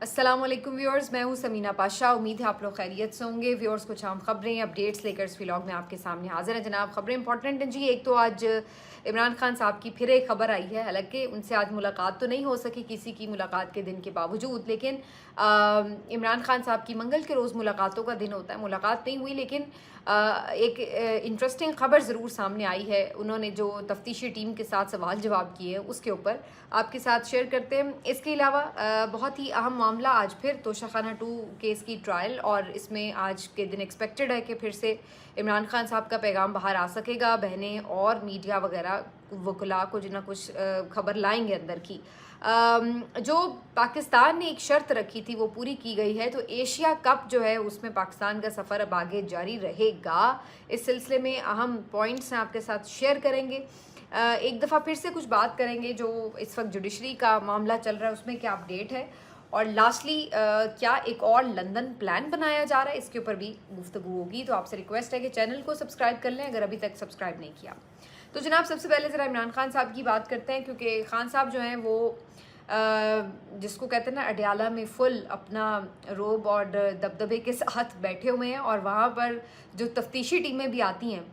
अस्सलाम वालेकुम व्यूअर्स, मैं हूं समीना पाशा। उम्मीद है आप लोग खैरियत से होंगे। व्यूअर्स, कुछ अहम खबरें अपडेट्स लेकर इस व्लॉग में आपके सामने हाजिर है जनाब। खबरें इंपॉर्टेंट हैं जी। एक तो आज इमरान खान साहब की फिर एक खबर आई है। हालांकि उनसे आज मुलाकात तो नहीं हो सकी किसी की मुलाकात के दिन के बावजूद, लेकिन इमरान खान साहब की मंगल के रोज़ मुलाकातों का दिन होता है। मुलाकात नहीं हुई, लेकिन एक इंटरेस्टिंग खबर ज़रूर सामने आई है। उन्होंने जो तफ्तीशी टीम के साथ सवाल जवाब किए उसके ऊपर आपके साथ शेयर करते हैं। इसके अलावा बहुत ही अहम मामला आज फिर तोशाखाना 2 केस की ट्रायल, और इसमें आज के दिन एक्सपेक्टेड है कि फिर से इमरान खान साहब का पैगाम बाहर आ सकेगा। बहनें और मीडिया वगैरह वकला कुछ ना कुछ खबर लाएंगे अंदर की। जो पाकिस्तान ने एक शर्त रखी थी वो पूरी की गई है। तो एशिया कप जो है उसमें पाकिस्तान का सफ़र अब आगे जारी रहेगा। इस सिलसिले में अहम पॉइंट्स हैं आपके साथ शेयर करेंगे। एक दफ़ा फिर से कुछ बात करेंगे जो इस वक्त जुडिशरी का मामला चल रहा है उसमें क्या अपडेट है, और लास्टली क्या एक और लंदन प्लान बनाया जा रहा है, इसके ऊपर भी गुफ्तगू होगी। तो आपसे रिक्वेस्ट है कि चैनल को सब्सक्राइब कर लें अगर अभी तक सब्सक्राइब नहीं किया। तो जनाब, सबसे पहले ज़रा इमरान खान साहब की बात करते हैं, क्योंकि खान साहब जो हैं वो जिसको कहते हैं ना, अडयाला में फुल अपना रोब और दबदबे के साथ बैठे हुए हैं, और वहाँ पर जो तफ्तीशी टीमें भी आती हैं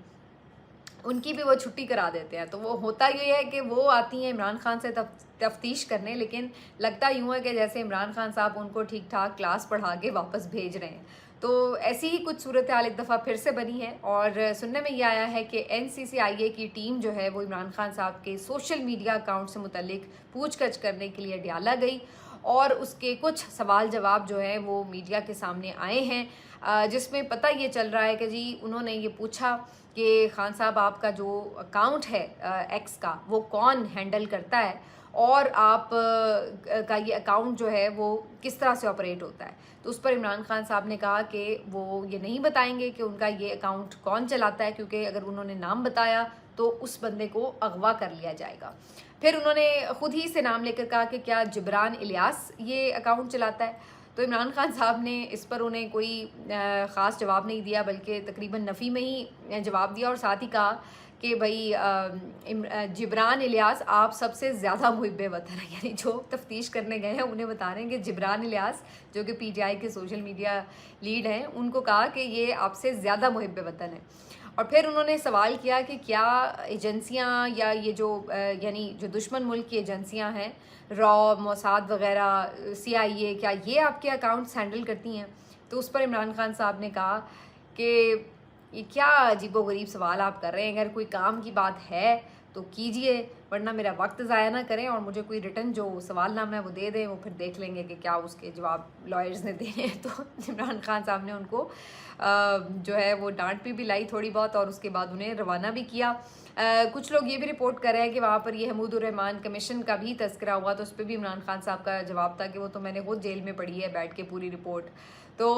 उनकी भी वो छुट्टी करा देते हैं। तो वो होता ये है कि वो आती हैं इमरान खान से तफ्तीश करने, लेकिन लगता यूँ है कि जैसे इमरान खान साहब उनको ठीक ठाक क्लास पढ़ा के वापस भेज रहे हैं। तो ऐसी ही कुछ सूरत हाल एक दफ़ा फिर से बनी है, और सुनने में ये आया है कि NCCIA की टीम जो है वो इमरान खान साहब के सोशल मीडिया अकाउंट से मुतल्लिक पूछगछ करने के लिए अडयाला गई, और उसके कुछ सवाल जवाब जो हैं वो मीडिया के सामने आए हैं, जिसमें पता ये चल रहा है कि जी उन्होंने ये पूछा कि खान साहब आपका जो अकाउंट है एक्स का वो कौन हैंडल करता है, और आप का ये अकाउंट जो है वो किस तरह से ऑपरेट होता है। तो उस पर इमरान खान साहब ने कहा कि वो ये नहीं बताएंगे कि उनका ये अकाउंट कौन चलाता है, क्योंकि अगर उन्होंने नाम बताया तो उस बंदे को अगवा कर लिया जाएगा। फिर उन्होंने ख़ुद ही से नाम लेकर कहा कि क्या जिब्रान इलियास ये अकाउंट चलाता है। तो इमरान खान साहब ने इस पर उन्हें कोई ख़ास जवाब नहीं दिया, बल्कि तकरीबन नफ़ी में ही जवाब दिया, और साथ ही कहा कि भाई जिब्रान इलियास आप सबसे ज़्यादा मुहिब्ब वतन है। यानी जो तफ्तीश करने गए हैं उन्हें बता रहे हैं कि जिब्रान इलियास जो कि PTI के सोशल मीडिया लीड हैं, उनको कहा कि ये आपसे ज़्यादा मुहिब्ब वतन है। और फिर उन्होंने सवाल किया कि क्या एजेंसियां या ये जो यानी जो दुश्मन मुल्क की एजेंसियां हैं, रॉ, मोसाद वगैरह, CIA, क्या ये आपके अकाउंट्स हैंडल करती हैं। तो उस पर इमरान खान साहब ने कहा कि ये क्या अजीबोगरीब सवाल आप कर रहे हैं, अगर कोई काम की बात है तो कीजिए, वरना मेरा वक्त ज़ाया ना करें और मुझे कोई रिटर्न जो सवालनामा है वो दे दें, वो फिर देख लेंगे कि क्या उसके जवाब लॉयर्स ने देने हैं। तो इमरान खान साहब ने उनको जो है वो डांट भी लाई थोड़ी बहुत, और उसके बाद उन्हें रवाना भी किया। कुछ लोग ये भी रिपोर्ट कर रहे हैं कि वहाँ पर ये हमीदुर रहमान कमीशन का भी तस्करा हुआ, तो उस पर भी इमरान खान साहब का जवाब था कि वो तो मैंने खुद जेल में पढ़ी है बैठ के पूरी रिपोर्ट। तो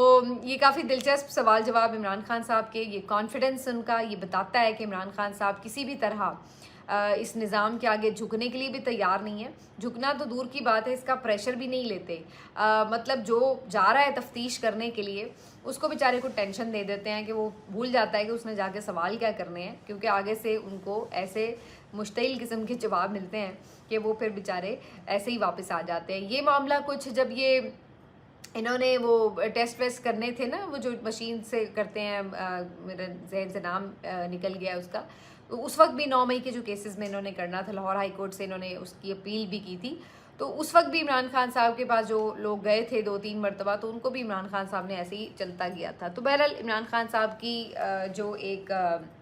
ये काफ़ी दिलचस्प सवाल जवाब इमरान खान साहब के, ये कॉन्फिडेंस उनका ये बताता है कि इमरान खान साहब किसी भी तरह इस निज़ाम के आगे झुकने के लिए भी तैयार नहीं है। झुकना तो दूर की बात है, इसका प्रेशर भी नहीं लेते। मतलब जो जा रहा है तफ्तीश करने के लिए उसको बेचारे को टेंशन दे देते हैं कि वो भूल जाता है कि उसने जाके सवाल क्या करने हैं, क्योंकि आगे से उनको ऐसे मुश्तिल किस्म के जवाब मिलते हैं कि वो फिर बेचारे ऐसे ही वापस आ जाते हैं। ये मामला कुछ जब ये इन्होंने वो टेस्ट वेस्ट करने थे ना, वो जो मशीन से करते हैं, मेरे जहन से नाम निकल गया उसका, तो उस वक्त भी 9 मई के जो केसेस में इन्होंने करना था, लाहौर हाई कोर्ट से इन्होंने उसकी अपील भी की थी। तो उस वक्त भी इमरान खान साहब के पास जो लोग गए थे 2-3 मरतबा, तो उनको भी इमरान खान साहब ने ऐसे ही चलता गया था। तो बहरहाल इमरान खान साहब की जो एक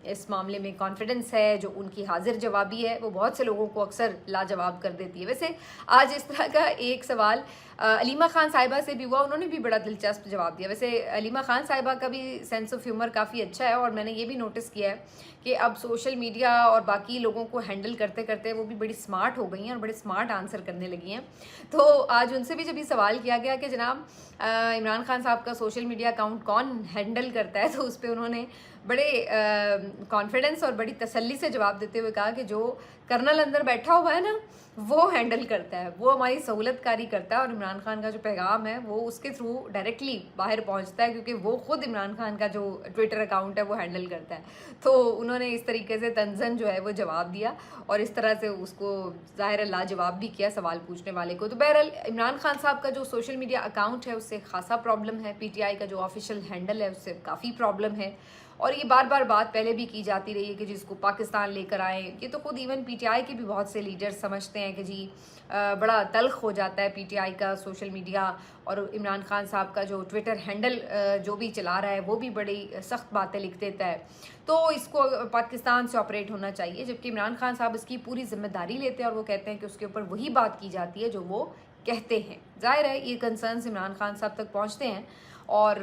इस मामले में कॉन्फिडेंस है, जो उनकी हाजिर जवाबी है, वो बहुत से लोगों को अक्सर लाजवाब कर देती है। वैसे आज इस तरह का एक सवाल अलीमा खान साहिबा से भी हुआ, उन्होंने भी बड़ा दिलचस्प जवाब दिया। वैसे अलीमा खान साहिबा का भी सेंस ऑफ ह्यूमर काफ़ी अच्छा है, और मैंने ये भी नोटिस किया है कि अब सोशल मीडिया और बाकी लोगों को हैंडल करते करते वो भी बड़ी स्मार्ट हो गई हैं और बड़े स्मार्ट आंसर करने लगी हैं। तो आज उनसे भी जब ये सवाल किया गया कि जनाब इमरान खान साहब का सोशल मीडिया अकाउंट कौन हैंडल करता है, तो उस पर उन्होंने बड़े कॉन्फिडेंस और बड़ी तसल्ली से जवाब देते हुए कहा कि जो कर्नल अंदर बैठा हुआ है ना वो हैंडल करता है, वो हमारी सहूलतकारी करता है और इमरान खान का जो पैगाम है वो उसके थ्रू डायरेक्टली बाहर पहुंचता है, क्योंकि वो खुद इमरान खान का जो ट्विटर अकाउंट है वो हैंडल करता है। तो उन्होंने इस तरीके से तंजन जो है वो जवाब दिया और इस तरह से उसको ज़ाहिर लाजवाब भी किया सवाल पूछने वाले को। तो बहरहाल इमरान खान साहब का जो सोशल मीडिया अकाउंट है उससे खासा प्रॉब्लम है, पीटीआई का जो ऑफिशियल हैंडल है उससे काफ़ी प्रॉब्लम है और ये बार बार बात पहले भी की जाती रही है कि जिसको पाकिस्तान लेकर आए। ये तो खुद इवन पीटीआई के भी बहुत से लीडर्स समझते हैं कि जी बड़ा तल्ख हो जाता है पीटीआई का सोशल मीडिया और इमरान खान साहब का जो ट्विटर हैंडल जो भी चला रहा है वो भी बड़ी सख्त बातें लिख देता है, तो इसको पाकिस्तान से ऑपरेट होना चाहिए। जबकि इमरान खान साहब इसकी पूरी जिम्मेदारी लेते हैं और वो कहते हैं कि उसके ऊपर वही बात की जाती है जो वो कहते हैं। जाहिर है ये कंसर्न्स इमरान खान साहब तक पहुँचते हैं और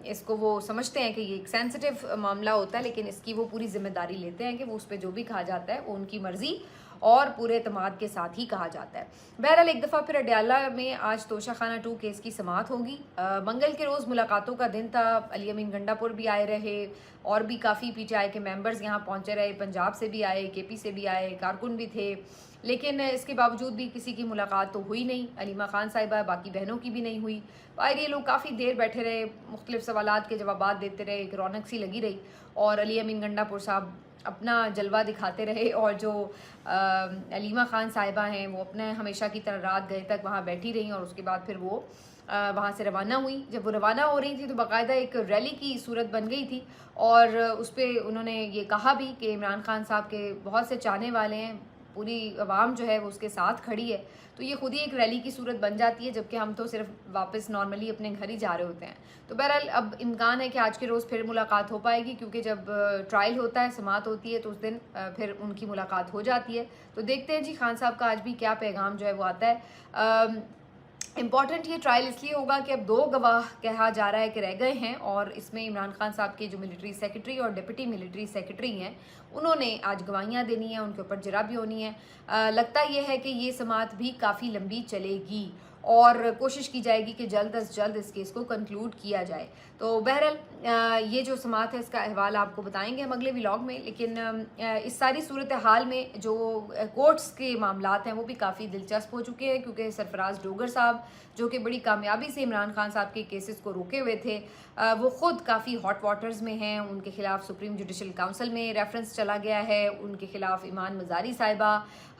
इसको वो समझते हैं कि ये एक सेंसिटिव मामला होता है, लेकिन इसकी वो पूरी जिम्मेदारी लेते हैं कि वो उस पर जो भी कहा जाता है वो उनकी मर्ज़ी और पूरे एतमाद के साथ ही कहा जाता है। बहरहाल एक दफ़ा फिर अडयाला में आज तोशाखाना 2 केस की समाअत होगी। मंगल के रोज़ मुलाकातों का दिन था, अली अमीन गंडापुर भी आए रहे और भी काफ़ी पीटीआई के मेंबर्स यहाँ पहुँचे रहे, पंजाब से भी आए, केपी से भी आए, कारकुन भी थे, लेकिन इसके बावजूद भी किसी की मुलाकात तो हुई नहीं। अलीमा खान साहिबा बाकी बहनों की भी नहीं हुई। बाहर ये लोग काफ़ी देर बैठे रहे, मुख्तलिफ सवालात के जवाबात देते रहे, एक रौनक सी लगी रही और अली अमीन गंडापुर साहब अपना जलवा दिखाते रहे और जो अलीमा खान साहिबा हैं वो अपने हमेशा की तरह रात गए तक वहाँ बैठी रहीं और उसके बाद फिर वो वहाँ से रवाना हुई। जब वो रवाना हो रही थी तो बाकायदा एक रैली की सूरत बन गई थी और उस पर उन्होंने ये कहा भी कि इमरान खान साहब के बहुत से चाहने वाले हैं, पूरी आवाम जो है वो उसके साथ खड़ी है, तो ये खुद ही एक रैली की सूरत बन जाती है, जबकि हम तो सिर्फ वापस नॉर्मली अपने घर ही जा रहे होते हैं। तो बहरहाल अब इम्कान है कि आज के रोज़ फिर मुलाकात हो पाएगी, क्योंकि जब ट्रायल होता है, समाअत होती है, तो उस दिन फिर उनकी मुलाकात हो जाती है। तो देखते हैं जी खान साहब का आज भी क्या पैगाम जो है वो आता है। इम्पॉर्टेंट ये ट्रायल इसलिए होगा कि अब 2 गवाह कहा जा रहा है कि रह गए हैं और इसमें इमरान खान साहब के जो मिलिट्री सेक्रेटरी और डिप्टी मिलिट्री सेक्रेटरी हैं उन्होंने आज गवाहियाँ देनी है, उनके ऊपर जरा भी होनी है। लगता यह है कि ये समाअत भी काफ़ी लंबी चलेगी और कोशिश की जाएगी कि जल्द अज जल्द इस केस को कंक्लूड किया जाए। तो बहरहाल ये जो समाअत है इसका अहवाल आपको बताएंगे हम अगले व्लॉग में, लेकिन इस सारी सूरत हाल में जो कोर्ट्स के मामलात हैं वो भी काफ़ी दिलचस्प हो चुके हैं, क्योंकि सरफराज डोगर साहब जो कि बड़ी कामयाबी से इमरान खान साहब के केसेस को रोके हुए थे, वो ख़ुद काफ़ी हॉट वाटर्स में हैं। उनके खिलाफ सुप्रीम जुडिशल काउंसिल में रेफरेंस चला गया है, उनके खिलाफ ईमान मज़ारी साहिबा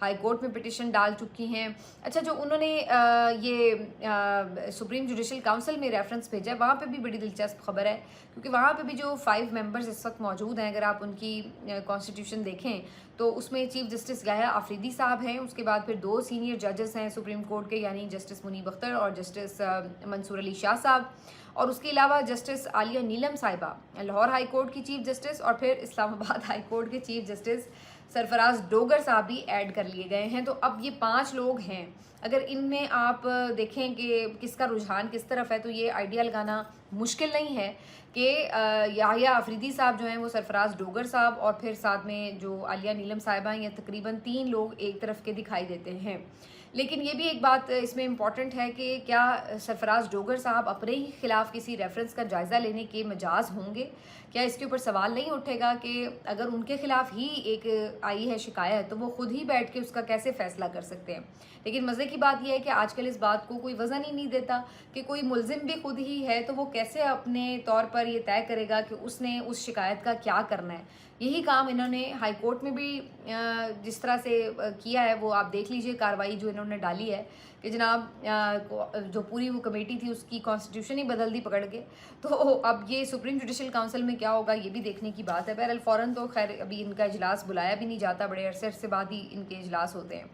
हाई कोर्ट में पिटिशन डाल चुकी हैं। अच्छा, जो उन्होंने ये सुप्रीम जुडिशल काउंसिल में रेफरेंस भेजा है वहाँ पे भी बड़ी दिलचस्प खबर है, क्योंकि वहाँ पे भी जो 5 मेंबर्स इस वक्त मौजूद हैं, अगर आप उनकी कॉन्स्टिट्यूशन देखें तो उसमें चीफ जस्टिस याह्या आफरीदी साहब हैं, उसके बाद फिर 2 सीनियर जजेस हैं सुप्रीम कोर्ट के, यानी जस्टिस मुनीब अख्तर और जस्टिस मंसूर अली शाह साहब, और उसके अलावा जस्टिस आलिया नीलम साहिबा लाहौर हाई कोर्ट की चीफ जस्टिस, और फिर इस्लामाबाद हाई कोर्ट के चीफ जस्टिस सरफराज डोगर साहब भी ऐड कर लिए गए हैं। तो अब ये 5 लोग हैं। अगर इनमें आप देखें कि किसका रुझान किस तरफ है, तो ये आइडिया लगाना मुश्किल नहीं है कि याह्या आफरीदी साहब जो हैं वो सरफराज डोगर साहब और फिर साथ में जो आलिया नीलम साहिबा हैं, ये तकरीबन 3 लोग एक तरफ के दिखाई देते हैं। लेकिन ये भी एक बात इसमें इम्पॉर्टेंट है कि क्या सरफराज डोगर साहब अपने ही खिलाफ किसी रेफरेंस का जायज़ा लेने के मजाज होंगे? क्या इसके ऊपर सवाल नहीं उठेगा कि अगर उनके खिलाफ ही एक आई है शिकायत तो वो खुद ही बैठ के उसका कैसे फ़ैसला कर सकते हैं? लेकिन मज़े की बात यह है कि आजकल इस बात को कोई वज़न ही नहीं देता कि कोई मुलजिम भी खुद ही है तो वो कैसे अपने तौर पर ये तय करेगा कि उसने उस शिकायत का क्या करना है। यही काम इन्होंने हाई कोर्ट में भी जिस तरह से किया है वो आप देख लीजिए, कार्रवाई जो इन्होंने डाली है कि जनाब जो पूरी वो कमेटी थी उसकी कॉन्स्टिट्यूशन ही बदल दी पकड़ के। तो अब ये सुप्रीम जुडिशल काउंसिल में क्या होगा ये भी देखने की बात है। बहरहाल फ़ौरन तो खैर अभी इनका इजलास बुलाया भी नहीं जाता, बड़े अरसे बाद ही इनके इजलास होते हैं।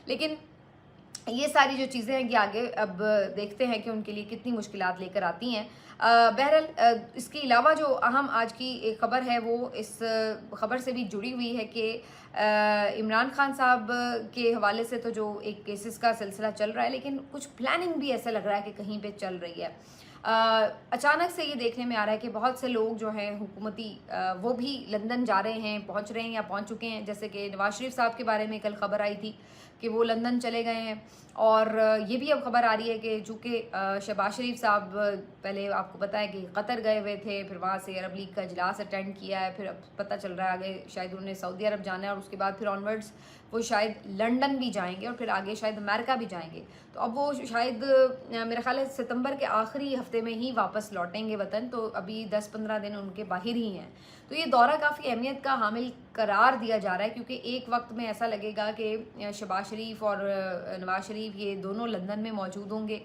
लेकिन ये सारी जो चीज़ें हैं कि आगे अब देखते हैं कि उनके लिए कितनी मुश्किलात लेकर आती हैं। बहरहाल इसके अलावा जो अहम आज की एक ख़बर है वो इस ख़बर से भी जुड़ी हुई है कि इमरान खान साहब के हवाले से तो जो एक केसेस का सिलसिला चल रहा है, लेकिन कुछ प्लानिंग भी ऐसा लग रहा है कि कहीं पे चल रही है। अचानक से ये देखने में आ रहा है कि बहुत से लोग जो हैं हुकूमती वो भी लंदन जा रहे हैं, पहुंच रहे हैं या पहुंच चुके हैं। जैसे कि नवाज शरीफ साहब के बारे में कल खबर आई थी कि वो लंदन चले गए हैं। और ये भी अब खबर आ रही है कि चूँकि शहबाज शरीफ साहब पहले आपको पता है कि कतर गए हुए थे, फिर वहाँ से अरब लीग का इजलास अटेंड किया है, फिर अब पता चल रहा है आगे शायद उन्होंने सऊदी अरब जाना है और उसके बाद फिर ऑनवर्ड्स वो शायद लंदन भी जाएंगे और फिर आगे शायद अमेरिका भी जाएंगे। तो अब वो शायद मेरा ख्याल है सितंबर के आखिरी हफ्ते में ही वापस लौटेंगे वतन, तो अभी 10-15 दिन उनके बाहर ही हैं। तो ये दौरा काफ़ी अहमियत का हामिल करार दिया जा रहा है, क्योंकि एक वक्त में ऐसा लगेगा कि शहबाज शरीफ और नवाज शरीफ ये दोनों लंदन में मौजूद होंगे।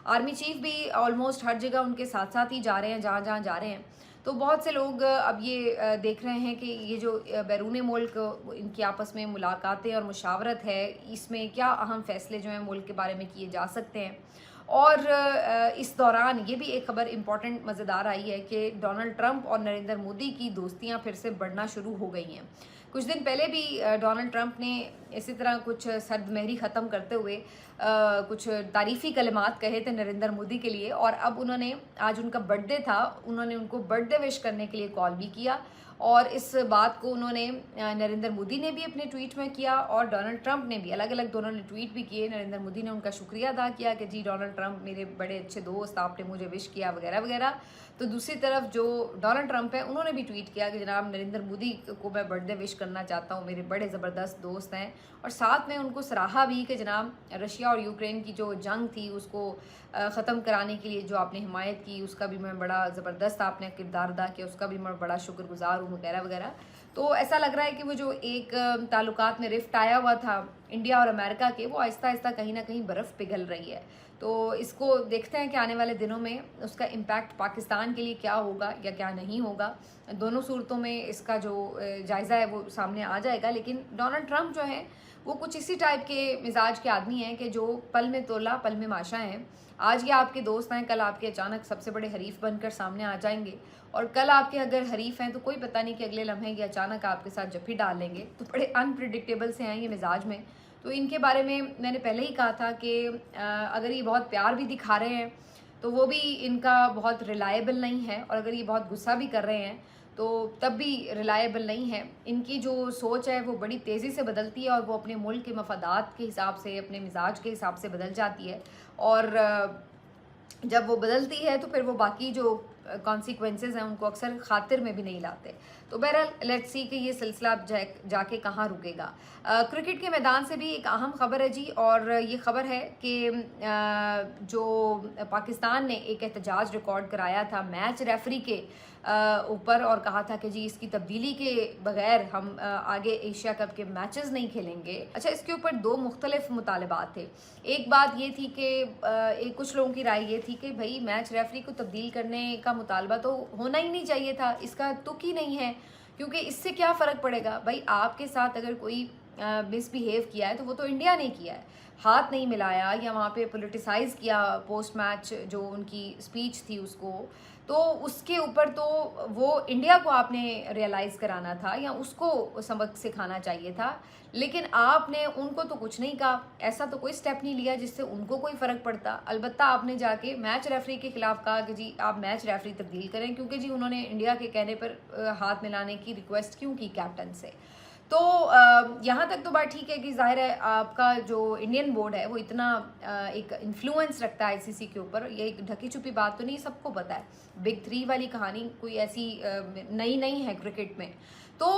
आर्मी चीफ भी ऑलमोस्ट हर जगह उनके साथ साथ ही जा रहे हैं, जहाँ जहाँ जा रहे हैं। तो बहुत से लोग अब ये देख रहे हैं कि ये जो बैरून मुल्क इनकी आपस में मुलाकातें और मुशावरत है, इसमें क्या अहम फैसले जो हैं मुल्क के बारे में किए जा सकते हैं। और इस दौरान ये भी एक खबर इम्पॉर्टेंट मज़ेदार आई है कि डोनाल्ड ट्रंप और नरेंद्र मोदी की दोस्तियां फिर से बढ़ना शुरू हो गई हैं। कुछ दिन पहले भी डोनाल्ड ट्रंप ने इसी तरह कुछ सर्दमहरी ख़त्म करते हुए कुछ तारीफ़ी कलिमात कहे थे नरेंद्र मोदी के लिए, और अब उन्होंने, आज उनका बर्थडे था, उन्होंने उनको बर्थडे विश करने के लिए कॉल भी किया। और इस बात को उन्होंने नरेंद्र मोदी ने भी अपने ट्वीट में किया और डोनाल्ड ट्रंप ने भी, अलग अलग दोनों ने ट्वीट भी किए। नरेंद्र मोदी ने उनका शुक्रिया अदा किया कि जी डोनाल्ड ट्रंप मेरे बड़े अच्छे दोस्त, आपने मुझे विश किया वगैरह वगैरह। तो दूसरी तरफ जो डोनाल्ड ट्रंप है उन्होंने भी ट्वीट किया कि जनाब नरेंद्र मोदी को मैं बर्थडे विश करना चाहता हूँ, मेरे बड़े ज़बरदस्त दोस्त हैं। और साथ में उनको सराहा भी कि जनाब रशिया और यूक्रेन की जो जंग थी उसको ख़त्म कराने के लिए जो आपने हिमायत की उसका भी मैं बड़ा ज़बरदस्त आपने किरदार अदा किया, उसका भी मैं बड़ा शुक्रगुजार हूँ वगैरह वगैरह। तो ऐसा लग रहा है कि वो जो एक ताल्लुकात में रिफ्ट आया हुआ था इंडिया और अमेरिका के, वो आहिस्ता आहिस्ता कहीं ना कहीं बर्फ़ पिघल रही है। तो इसको देखते हैं कि आने वाले दिनों में उसका इम्पैक्ट पाकिस्तान के लिए क्या होगा या क्या नहीं होगा। दोनों सूरतों में इसका जो जायज़ा है वो सामने आ जाएगा। लेकिन डोनाल्ड ट्रंप जो है वो कुछ इसी टाइप के मिजाज के आदमी हैं कि जो पल में तोला पल में माशा हैं। आज ये आपके दोस्त हैं, कल आपके अचानक सबसे बड़े हरीफ बनकर सामने आ जाएंगे, और कल आपके अगर हरीफ हैं तो कोई पता नहीं कि अगले लम्हे ये अचानक आपके साथ जफ्फी डाल लेंगे। तो बड़े अनप्रिडिक्टेबल से हैं ये मिजाज में। तो इनके बारे में मैंने पहले ही कहा था कि अगर ये बहुत प्यार भी दिखा रहे हैं तो वो भी इनका बहुत रिलायबल नहीं है, और अगर ये बहुत गुस्सा भी कर रहे हैं तो तब भी रिलायबल नहीं है। इनकी जो सोच है वो बड़ी तेज़ी से बदलती है और वो अपने मुल्क के मफादात के हिसाब से, अपने मिजाज के हिसाब से बदल जाती है। और जब वो बदलती है तो फिर वो बाकी जो कॉन्सिक्वेंसेस हैं उनको अक्सर खातिर में भी नहीं लाते। तो बहरहाल लेट्स सी कि ये सिलसिला जाके कहाँ रुकेगा। क्रिकेट के मैदान से भी एक अहम खबर है जी, और ये खबर है कि जो पाकिस्तान ने एक एहतजाज रिकॉर्ड कराया था मैच रेफरी के ऊपर, और कहा था कि जी इसकी तब्दीली के बगैर हम आगे एशिया कप के मैचेस नहीं खेलेंगे। अच्छा, इसके ऊपर दो मुख्तलिफ मुतालबात थे। एक बात ये थी कि कुछ लोगों की राय ये थी कि भाई मैच रेफरी को तब्दील करने का मुतालबा तो होना ही नहीं चाहिए था, इसका तुक ही नहीं है, क्योंकि इससे क्या फ़र्क पड़ेगा। भाई आपके साथ अगर कोई मिसबिहेव किया है तो वो तो इंडिया ने किया है, हाथ नहीं मिलाया या वहाँ पे पॉलिटिसाइज़ किया पोस्ट मैच जो उनकी स्पीच थी उसको, तो उसके ऊपर तो वो इंडिया को आपने रियलाइज़ कराना था या उसको सबक सिखाना चाहिए था। लेकिन आपने उनको तो कुछ नहीं कहा, ऐसा तो कोई स्टेप नहीं लिया जिससे उनको कोई फ़र्क पड़ता। अलबत्ता आपने जाके मैच रेफरी के ख़िलाफ़ कहा कि जी आप मैच रेफरी तब्दील करें, क्योंकि जी उन्होंने इंडिया के कहने पर हाथ मिलाने की रिक्वेस्ट क्यों की कैप्टन से। तो यहाँ तक तो बात ठीक है कि ज़ाहिर है आपका जो इंडियन बोर्ड है वो इतना एक इन्फ्लुएंस रखता है आईसीसी के ऊपर, ये एक ढकी छुपी बात तो नहीं, सबको पता है। बिग 3 वाली कहानी कोई ऐसी नई नहीं है क्रिकेट में, तो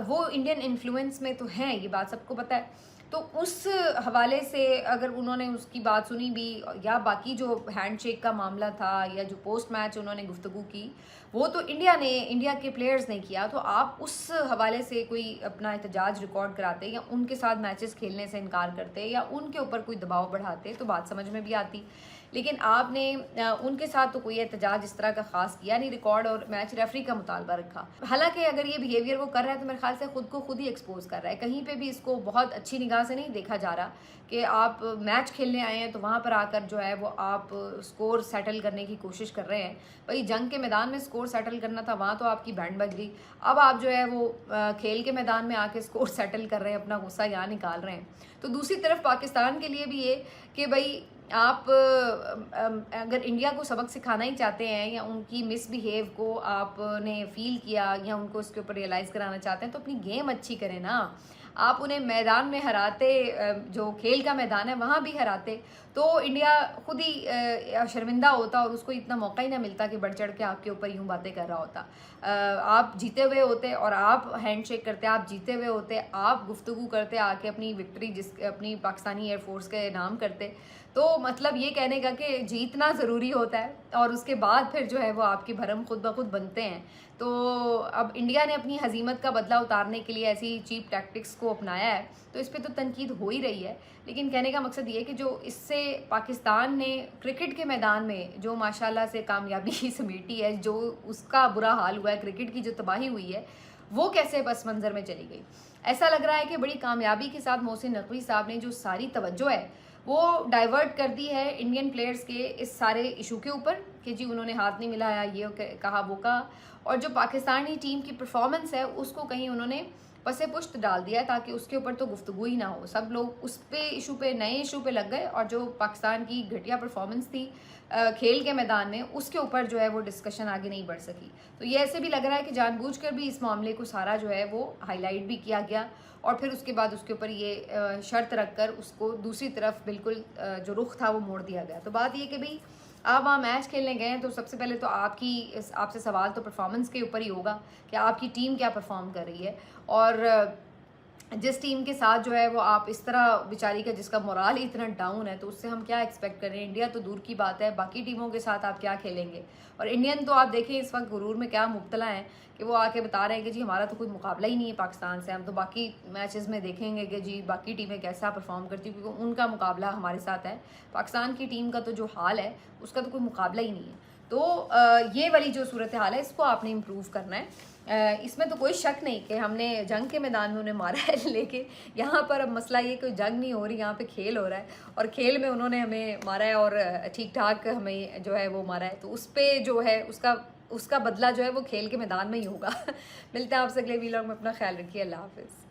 वो इंडियन इन्फ्लुएंस में तो है, ये बात सबको पता है। तो उस हवाले से अगर उन्होंने उसकी बात सुनी भी, या बाकी जो हैंडशेक का मामला था या जो पोस्ट मैच उन्होंने गुफ्तगू की, वो तो इंडिया के प्लेयर्स ने किया, तो आप उस हवाले से कोई अपना एहतजाज रिकॉर्ड कराते या उनके साथ मैचेस खेलने से इनकार करते या उनके ऊपर कोई दबाव बढ़ाते तो बात समझ में भी आती। लेकिन आपने उनके साथ तो कोई एहतजाज इस तरह का ख़ास किया नहीं रिकॉर्ड, और मैच रेफरी का मुतालबा रखा। हालांकि अगर ये बिहेवियर वो कर रहा है तो मेरे ख्याल से खुद को खुद ही एक्सपोज कर रहा है। कहीं पे भी इसको बहुत अच्छी निगाह से नहीं देखा जा रहा कि आप मैच खेलने आए हैं तो वहाँ पर आकर जो है वो आप स्कोर सेटल करने की कोशिश कर रहे हैं। भाई जंग के मैदान में स्कोर सेटल करना था, वहाँ तो आपकी बैंड बज गई। अब आप जो है वो खेल के मैदान में आके स्कोर सेटल कर रहे हैं, अपना गुस्सा यहाँ निकाल रहे हैं। तो दूसरी तरफ पाकिस्तान के लिए भी ये कि भाई आप अगर इंडिया को सबक सिखाना ही चाहते हैं या उनकी मिसबिहेव को आपने फील किया या उनको उसके ऊपर रियलाइज़ कराना चाहते हैं तो अपनी गेम अच्छी करें ना। आप उन्हें मैदान में हराते, जो खेल का मैदान है वहाँ भी हराते, तो इंडिया खुद ही शर्मिंदा होता और उसको इतना मौका ही ना मिलता कि बढ़ चढ़ के आपके ऊपर यूँ बातें कर रहा होता। आप जीते हुए होते और आप हैंडशेक करते, आप जीते हुए होते, आप गुफ्तगू करते आके अपनी विक्ट्री अपनी पाकिस्तानी एयरफोर्स के नाम करते। तो मतलब ये कहने का कि जीतना ज़रूरी होता है और उसके बाद फिर जो है वो आपकी भरम खुद ब खुद बनते हैं। तो अब इंडिया ने अपनी हजीमत का बदला उतारने के लिए ऐसी चीप टैक्टिक्स को अपनाया है, तो इस पर तो तनकीद हो ही रही है। लेकिन कहने का मकसद ये है कि जो इससे पाकिस्तान ने क्रिकेट के मैदान में जो माशाल्लाह से कामयाबी समेटी है, जो उसका बुरा हाल हुआ है, क्रिकेट की जो तबाही हुई है, वो कैसे बस मंज़र में चली गई। ऐसा लग रहा है कि बड़ी कामयाबी के साथ मोहसिन नकवी साहब ने जो सारी तवज्जो है वो डाइवर्ट कर दी है इंडियन प्लेयर्स के इस सारे इशू के ऊपर कि जी उन्होंने हाथ नहीं मिलाया, ये कहा वो कहा, और जो पाकिस्तानी टीम की परफॉर्मेंस है उसको कहीं उन्होंने पसे पुश्त डाल दिया है ताकि उसके ऊपर तो गुफ्तगू ही ना हो। सब लोग उस पे इशू पे, नए इशू पे लग गए और जो पाकिस्तान की घटिया परफॉर्मेंस थी खेल के मैदान में, उसके ऊपर जो है वो डिस्कशन आगे नहीं बढ़ सकी। तो ये ऐसे भी लग रहा है कि जानबूझकर भी इस मामले को सारा जो है वो हाईलाइट भी किया गया और फिर उसके बाद उसके ऊपर ये शर्त रखकर उसको दूसरी तरफ बिल्कुल जो रुख था वो मोड़ दिया गया। तो बात ये कि भाई आप वहाँ मैच खेलने गए हैं तो सबसे पहले तो आपसे सवाल तो परफॉर्मेंस के ऊपर ही होगा कि आपकी टीम क्या परफॉर्म कर रही है, और जिस टीम के साथ जो है वो आप इस तरह बेचारी का जिसका मोराल ही इतना डाउन है, तो उससे हम क्या एक्सपेक्ट कर रहे हैं। इंडिया तो दूर की बात है, बाकी टीमों के साथ आप क्या खेलेंगे। और इंडियन तो आप देखें इस वक्त गुरूर में क्या मुब्तला हैं कि वो आके बता रहे हैं कि जी हमारा तो कोई मुकाबला ही नहीं है पाकिस्तान से, हम तो बाकी मैचेस में देखेंगे कि जी बाकी टीमें कैसा परफॉर्म करती हैं क्योंकि उनका मुकाबला हमारे साथ है। पाकिस्तान की टीम का तो जो हाल है उसका तो कोई मुकाबला ही नहीं है। तो ये वाली जो सूरत हाल है इसको आपने इम्प्रूव करना है। इसमें तो कोई शक नहीं कि हमने जंग के मैदान में उन्हें मारा है, लेकिन यहाँ पर अब मसला ये कोई जंग नहीं हो रही, यहाँ पे खेल हो रहा है और खेल में उन्होंने हमें मारा है और ठीक ठाक हमें जो है वो मारा है। तो उस पर जो है उसका बदला जो है वो खेल के मैदान में ही होगा। मिलते हैं आपसे अगले वीलॉग में, अपना ख्याल रखिए, अल्लाह हाफिज़।